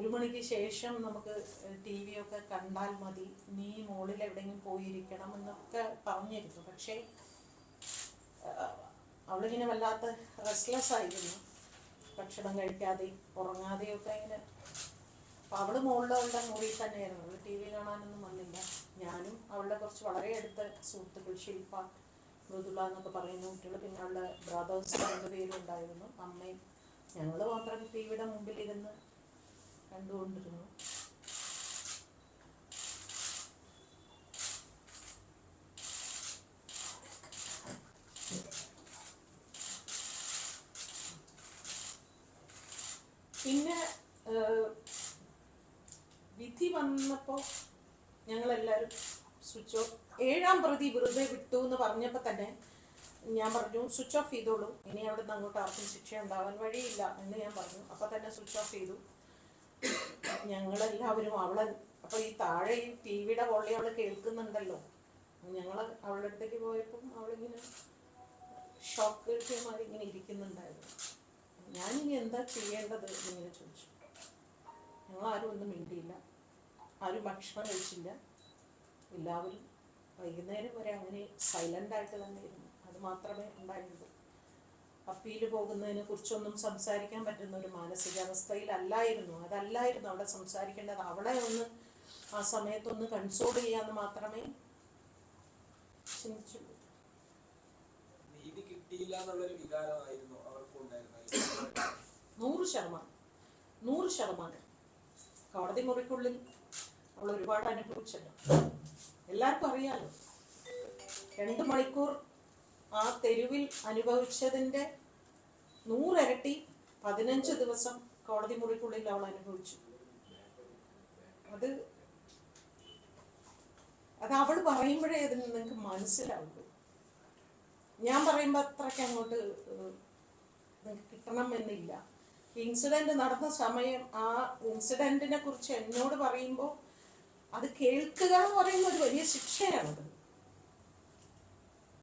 1 മണിക്ക് ശേഷം നമുക്ക് TV ഒക്കെ കണ്ടാൽ മതി, നീ മുകളിൽ എവിടെയെങ്കിലും പോയിരിക്കണം എന്നൊക്കെ പറഞ്ഞിരുന്നു. പക്ഷേ അവളിങ്ങനെ വല്ലാത്ത റെസ്റ്റ്ലെസ് ആയിരുന്നു, ഭക്ഷണം കഴിക്കാതെയും ഉറങ്ങാതെയൊക്കെ ഇങ്ങനെ. അപ്പോൾ അവൾ മുകളിൽ അവളുടെ മുറിയിൽ തന്നെയായിരുന്നു, അവൾ TV കാണാനൊന്നും വന്നില്ല. ഞാനും അവളുടെ കുറച്ച് വളരെ അടുത്ത സുഹൃത്തുക്കൾ, ശില്പ, മൃദുല എന്നൊക്കെ പറയുന്ന കുട്ടികൾ, പിന്നെ അവളുടെ ബ്രദേഴ്സ് 2 പേരും ഉണ്ടായിരുന്നു, അമ്മയും. ഞങ്ങൾ മാത്രം TVയുടെ മുമ്പിലിരുന്ന് കണ്ടുകൊണ്ടിരുന്നു. പിന്നെ വിധി വന്നപ്പോൾ ഞങ്ങളെല്ലാവരും സ്വിച്ച് ഓഫ്. 7-ാം പ്രതി വെറുതെ വിട്ടു എന്ന് പറഞ്ഞപ്പോൾ തന്നെ ഞാൻ പറഞ്ഞു, സ്വിച്ച് ഓഫ് ചെയ്തോളൂ, ഇനി അവിടെ നിന്ന് അങ്ങോട്ട് ആർക്കും ശിക്ഷ ഉണ്ടാവാൻ വഴിയില്ല എന്ന് ഞാൻ പറഞ്ഞു. അപ്പോൾ തന്നെ സ്വിച്ച് ഓഫ് ചെയ്തു. ഞങ്ങളെല്ലാവരും അപ്പോൾ ഈ താഴെ ഈ TVയുടെ വോളി അവൾ കേൾക്കുന്നുണ്ടല്ലോ. ഞങ്ങൾ അവളുടെ അടുത്തേക്ക് പോയപ്പം അവളിങ്ങനെ ഷോക്ക് കിട്ടിയമാതിരി ഇങ്ങനെ ഇരിക്കുന്നുണ്ടായിരുന്നു. ഞാനിനി എന്താ ചെയ്യേണ്ടത് എന്നിങ്ങനെ ചോദിച്ചു. ഞങ്ങളാരും ഒന്നും മിണ്ടിയില്ല, ആരും ഭക്ഷണം കഴിച്ചില്ല. എല്ലാവരും വൈകുന്നേരം വരെ അങ്ങനെ സൈലൻ്റായിട്ട് തന്നെ ഇരുന്നു. അത് മാത്രമേ ഉണ്ടായിരുന്നുള്ളൂ. അപ്പീൽ പോകുന്നതിനെ കുറിച്ചൊന്നും സംസാരിക്കാൻ പറ്റുന്ന ഒരു മാനസികാവസ്ഥയിലല്ലായിരുന്നു. അതല്ലായിരുന്നു അവിടെ സംസാരിക്കേണ്ടത്. അവളെ ഒന്ന് ആ സമയത്തൊന്ന് കൺസോൾ ചെയ്യാന്ന് മാത്രമേ ചിന്തിച്ചുള്ളൂ. 100% കോടതി മുറിക്കുള്ളിൽ അവൾ ഒരുപാട് അനുഭവിച്ചല്ലോ. എല്ലാവർക്കും അറിയാലോ, 2 മണിക്കൂർ ആ തെരുവിൽ അനുഭവിച്ചതിൻ്റെ 100 ഇരട്ടി 15 ദിവസം കോടതി മുറിക്കുള്ളിൽ അവൾ അനുഭവിച്ചു. അത് അവൾ പറയുമ്പോഴേ അതിന് നിങ്ങൾക്ക് മനസ്സിലാവുള്ളൂ. ഞാൻ പറയുമ്പോൾ അത്രയ്ക്ക് അങ്ങോട്ട് നിങ്ങൾക്ക് കിട്ടണം എന്നില്ല. ഇൻസിഡൻറ്റ് നടന്ന സമയം, ആ ഇൻസിഡൻറ്റിനെ കുറിച്ച് എന്നോട് പറയുമ്പോൾ അത് കേൾക്കുക എന്ന് പറയുന്ന ഒരു വലിയ ശിക്ഷയാണത്.